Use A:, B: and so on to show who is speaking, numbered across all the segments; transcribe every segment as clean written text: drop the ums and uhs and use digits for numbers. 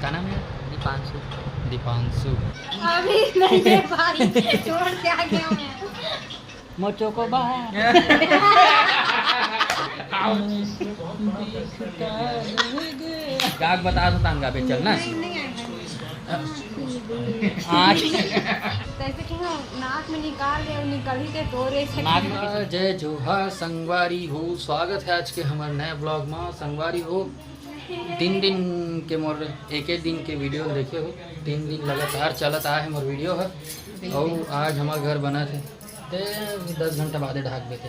A: क्या नाम है? दीपांशु। दीपांशु
B: अभी नहीं दे भाई, छोड़ के आ गया मैं।
A: मोचो को बाहर गाग बता दो तांगा पे चलना।
B: नहीं
A: आँख
B: तैसे कि हाँ, नाक में निकाल ले और निकल ही दे तोरे से।
A: नाक में जय जोहार संगवारी हो। स्वागत है आज के हमारे नए ब्लॉग में। संगवारी हो 3 दिन के मोर एक दिन के वीडियो देखे हो। 3 दिन लगातार चलत आए मोर वीडियो है। और आज हमारे घर बना थे ते 10 घंटा बाद ढाक देते।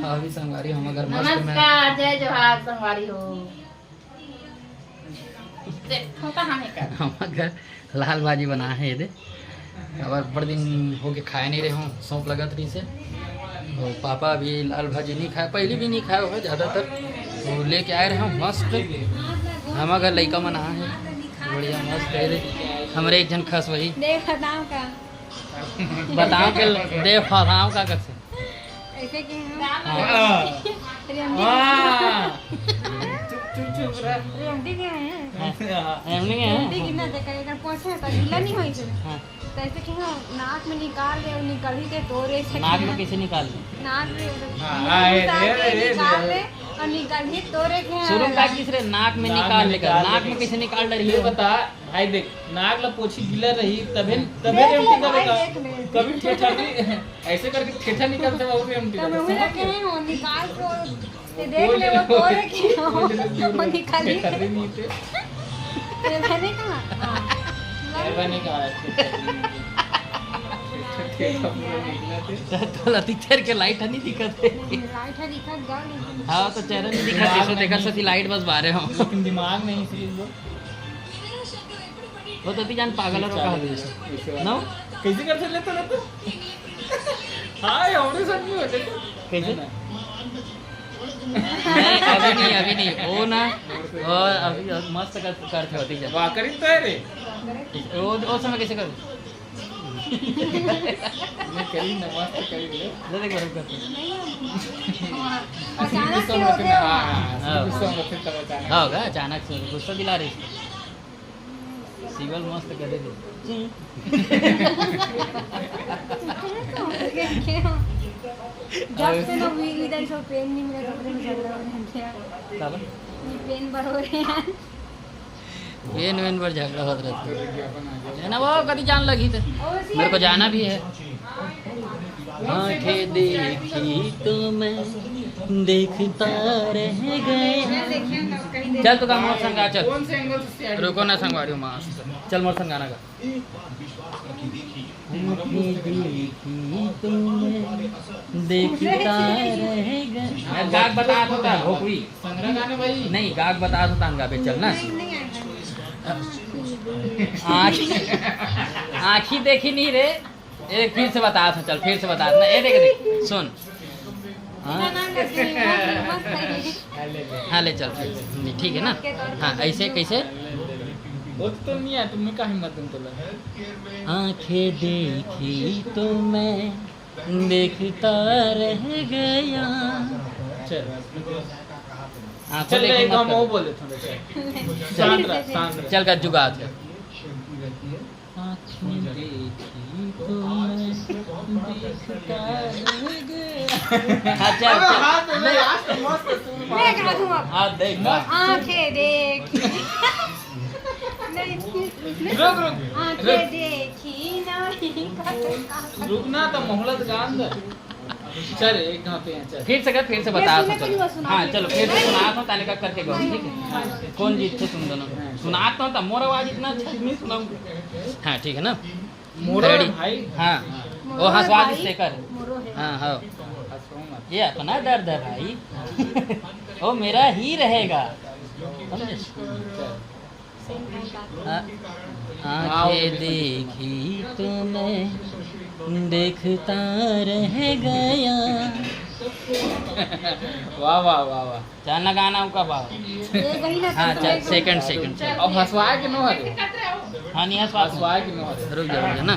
A: अभी संगवारी हमारे घर मस्त में।
C: नमस्कार, जय जोहार संगवारी हो।
A: हमारे घर लाल भाजी बना है ये दे। अब बड़े दिन हो गए खाए नहीं रहे हूँ, सौंप लगत रही से। और पापा भी लाल भाजी नहीं खाए, पहले भी नहीं खाए हो ज़्यादातर। वो लेके आए रहे हूँ मस्त। हमारे घर लड़का मना है बढ़िया मस्त है। हमारे एक जन खस वही
B: देख बताओ का
A: बताओ के दे फसाओ का कैसे
B: ऐसे कि रेमडी के हैं
A: एमनी
B: रेमडी
A: है।
B: गिना दे कर पोछे तो ढीला नहीं होई से।
A: हाँ,
B: तैसे कि हाँ, नाक में निकाल ले और निकल ही दे तोरे से।
A: नाक में कैसे निकाल ली?
B: नाक में
C: रे,
B: निकाल ले और निकल ही तोरे के हैं।
A: शुरू का किस रे नाक में निकाल लेकर नाक में कैसे निकाल रही
C: ये
A: है?
C: बता भाई, देख नाक ला पोछी गीला रही तबे
B: देख ले
C: एम्प्टी
B: भाई,
C: करेगा।
B: देख ले।
C: कभी ठेठा नहीं ऐसे करके ठेठा निकालते वो भी एम्प्टी
B: तो मैं
C: करता
B: वही रखे हैं वो निकाल को ये देख ले वो तोरे के हैं, वो निकाल ही
C: कर नहीं थे
B: ये मैंने कहा हाँ।
C: बने का ठेठा पूरा निकला थे।
A: तो लतीचर के लाइट नहीं दिखत है।
B: लाइट है दिखा गाड़ी।
A: हाँ तो चेहरा नहीं दिखत है, सो देखा सती लाइट बस बारे हो।
C: लेकिन दिमाग नहीं इसलिए लोग
A: वो तो ती जान पागल रो कहा दे नो
C: कैसे कर सकते ना तो हाय हमरे साथ भी होते
A: कैसे नहीं अभी नहीं वो ना और अभी मस्त करते होती जा
C: वाह करी तो है रे
A: वो समय कैसे कर
C: मैं करी ना मस्त करी रे
A: ले देख बरोबर करते
B: अचानक से हो गया।
C: हां गुस्सा में फिर तब अचानक
A: हाँ होगा अचानक से गुस्सा दिला रही इसको। सीवल मस्त कर दे
B: जब से ना भी इधर से पेन नहीं मिला तो पेन झगड़ा हो रहा है।
A: तब
B: ये पेन भर हो रहे हैं।
A: वेन पर झगड़ा होता रहता है ना। वो कभी जान लगी थे मेरे को जाना भी है। आंखें देखी तो मैं देखता रह गया। चल तो मोर संग आ चल।
C: कौन से एंगल से
A: रुको ना संगवारी हो मस्त चल मोर संग गाना गा। आंखें देखी तो मैं देखता रह गया। गाग बता दो ता हो कोई
C: संग्रह गाने भाई
A: नहीं गाग बता दो तांगा पे चलना।
B: नहीं
A: आँखी देखी नहीं रे। एक फिर से बता था चल फिर से बता ना। ये देख सुन हाँ हाँ ले चल फिर ठीक है ना। हाँ ऐसे कैसे
C: वो तो नहीं है तुम्हें का हिम्मत तुम तो
A: आंखें देखी तो मैं देखता रह गया।
C: चल
A: आंखों
C: चल
A: देखी
C: एक
A: मत
C: हम
A: कर।
C: वो बोल देते हैं शांत रह
A: चल का जुगा थे। आँखें देखी तो मैं देखता रह गया। हाँ चल
C: हाथ
A: चल
C: में आज तो मस्त सुन
B: मैं कहा दूँ अब
A: हाँ देख
B: आंखें देख
C: रुक
B: आंखें देखी नहीं
C: रुक ना तो मोहलत गान दे चल एक कहां पे हैं चल
A: फिर से बता
B: ये
A: दो
B: सुनने को
A: चलो।
B: सुना
A: हाँ
B: दे।
A: चलो फिर से सुना दो ताले का करके गाओ ठीक है। कौन जीतते तुम दोनों सुना तो तब मोर आवाज इतना अच्छा नहीं सुनाऊंगा। हाँ ठीक है ना
C: मोरा
A: रेडी
C: भाई
A: हाँ वो हंसवा से कर।
B: मोरो है।
A: हाँ हाँ
C: हंसो मत
A: ये अपना दर्द है भाई। वो मेरा ही रहेगा समझे। आंखें देखी तो मैं देखता रह गया।
C: वाह वाह वाह वाह
A: जाना गाना का भाव।
B: ये वही ना
A: हाँ चल सेकंड चल।
C: अब हंसवाए कि नो हरे
A: हाँ नहीं हंसवा
C: हंसवाए कि नो हरे
A: रुक जा ना।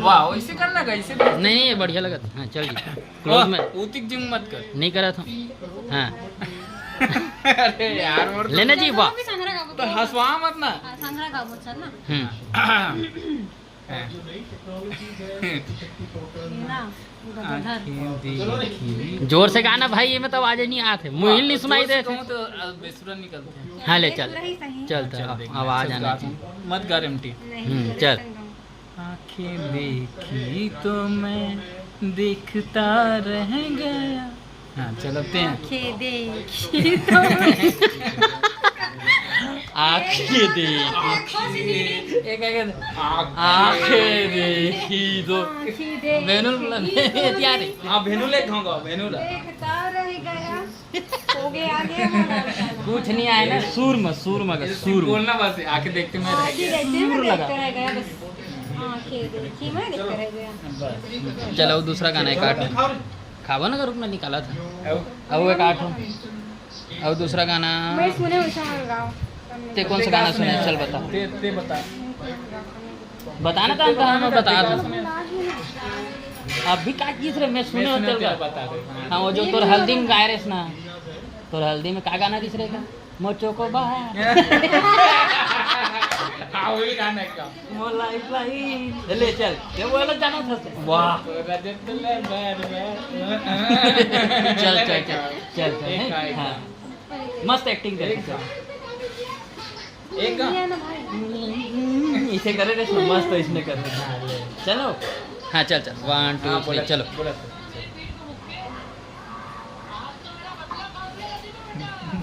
C: वाह वैसे करना कैसे
A: नहीं ये बढ़िया लगा था। हाँ चल जी क्लोज में
C: उतिक जिम मत कर
A: नहीं करा था। हाँ
C: अरे यार और
A: लेना जी बा
B: मी सांगणार का
C: तो हंसवा मत ना
B: सांगणार का बोल ना ना
C: आँखें देखी
A: जोर से गाना भाई, ये में तो आवाज नहीं आते, मुहिल नहीं सुनाई दे।
C: कहूँ तो बेसुरा निकलते हैं।
A: हाँ ले चल
B: नहीं सही
A: चल
C: चल देख,
A: आवाज
C: सब
A: आना
C: गाता
A: चाहिए।
C: हूँ। मत गा रेमटी।
B: नहीं
A: चल।
C: आँखें देखी तो मैं देखता रह गया। हाँ चलते हैं।
B: आंखें देखी तो
A: आँखें देखी आँखें देखी तो
B: आंखें देखी
A: बेनुल यार
C: हाँ भेनू ले खाऊंगा भेनू ला।
B: देखता रह गया हो गया आगे
A: कुछ नहीं आया ना, सूर में सूर
C: बोलना बस आके देखते मैं रह
B: आगे
C: गया।
B: देखते मैं
A: लगा।
B: देखता रह गया बस आंखें देखी मैं देखता रह गया
A: चलो दूसरा गाना है काटो खावा ना का रूप में निकाला था अब वो काटो। अब दूसरा गाना
B: मैं सुने वैसा गाओ
A: ते कौन सा गाना सुने चल बता
C: ते बता।
A: बताना था तो हमें बता दो। अभी काट जिस रहे मैं सुने
C: मैं
A: होते
C: तेरे बता दे।
A: हाँ वो जो तोर हल्दी में गाय रेस ना, तोर हल्दी में का गाना दिस रहेगा मोचो को बाहर
C: हाँ वही गाना है क्या?
A: मोलाई फ्लाई ले चल ये बोला जाना था से। वाह
C: रजत ले बैर
A: चल चल चल चल
C: एक
A: चल हाँ मस्त एक्टिंग कर
C: एक गा।
B: ना भाई
A: इसे करे रे मस्त इसने कर चलो हाँ चल चल 1 2 3 चलो
C: बोला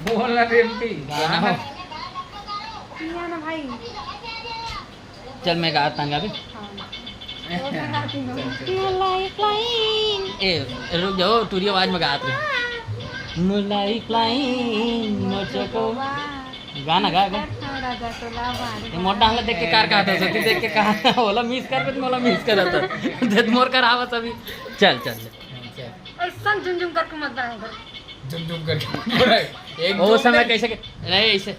C: बोलना रेमटी
A: गाना हो
B: पिया ना भाई
A: चल मैं गाता हूँ अभी ए रुक जाओ टूरी आवाज में गाते रहे मुलाई फ्लाइंग मोचो को गाना गा गा ये मोटा हल्ला देख के कार का आता सती देख के कहा ओला मिस कर पे मोला मिस कर आता देख मोर कर आवा सभी चल चल
B: ऐसा झुमझुम करके मत गाएगा
C: झुम करके एक
A: वो समय कैसे नहीं ऐसे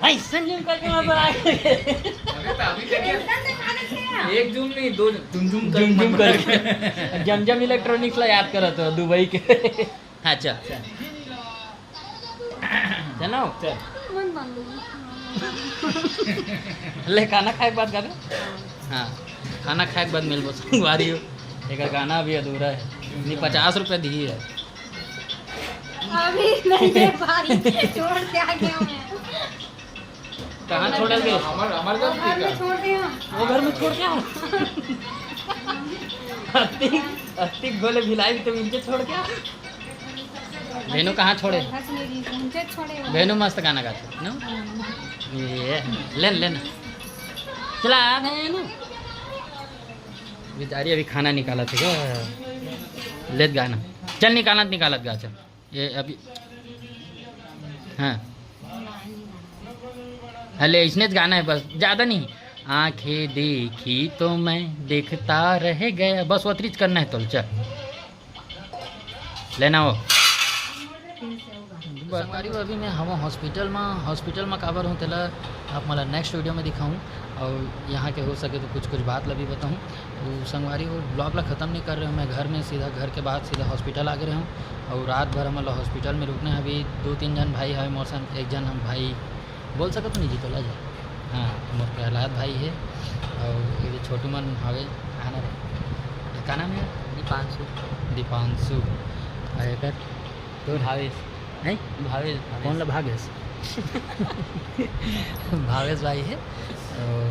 A: ऐसे झुम करके मत बना
C: अरे तो अभी देखिए एक झूम नहीं दो झुम
A: झुम झुम करके जमजम इलेक्ट्रॉनिक्स ला याद करत हो दुबई के हाँ चल चलो
C: चल
B: मन बंद
A: ले खाना खाए के बाद गाना हाँ खाना खाए के बाद मिलबो संगवारी हो एक गाना अभी अधूरा है नहीं 50 रुपये दी है
B: अभी नहीं दे पाई छोड़ के आ गया मैं
A: कहाँ छोड़ गए
C: हमार
B: घर में छोड़ दिया
A: वो घर में छोड़ क्या अस्तिक बोले भिलाई तो इनके छोड़ क्या भेनू कहाँ छोड़े
B: घर से मेरी मुझे छोड़े
A: भेनू मस्त गाना गाते नो ये लेन लेन चला भेनू बेचारी अभी खाना निकाला थे क्या लेत गाना चल निकालत गा चल ये अभी हाँ हले इसने गाना है बस ज़्यादा नहीं आंखें देखी तो मैं देखता रह गया बस वो अतिरिक्त करना है तो चल लेना हो सरकारी अभी मैं हम हॉस्पिटल में काबर हूँ तेला आप मला नेक्स्ट वीडियो में दिखाऊँ और यहाँ के हो सके तो कुछ बात ला भी बताऊँ तो संगवारी वो ब्लॉग ला ख़त्म नहीं कर रहे हूँ मैं घर में सीधा घर के बाद सीधा हॉस्पिटल आ गए हूँ और रात भर हम हॉस्पिटल में रुकने हैं अभी 2-3 जन भाई है मोर संग एक जन हम भाई बोल सकत नहीं जी तो ला जाए हाँ मोर प्रहलाद भाई है और ये छोटू मन हवे आना रहे का नाम है दीपांशु और तो भावेश नहीं भावेश कौन ला भावेश भावेश भाई है और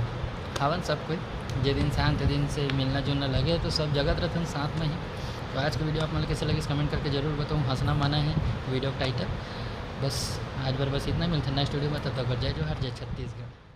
A: खावन सब कोई जे दिन शांत दिन से मिलना जुलना लगे तो सब जगत रहते साथ में ही तो आज की वीडियो आप मतलब कैसे लगे कमेंट करके जरूर बताऊँ हंसना माना है वीडियो का टाइटल बस आज बार बस इतना मिलता है नेक्स्ट वीडियो में तब तक जय जोहार जय छत्तीसगढ़।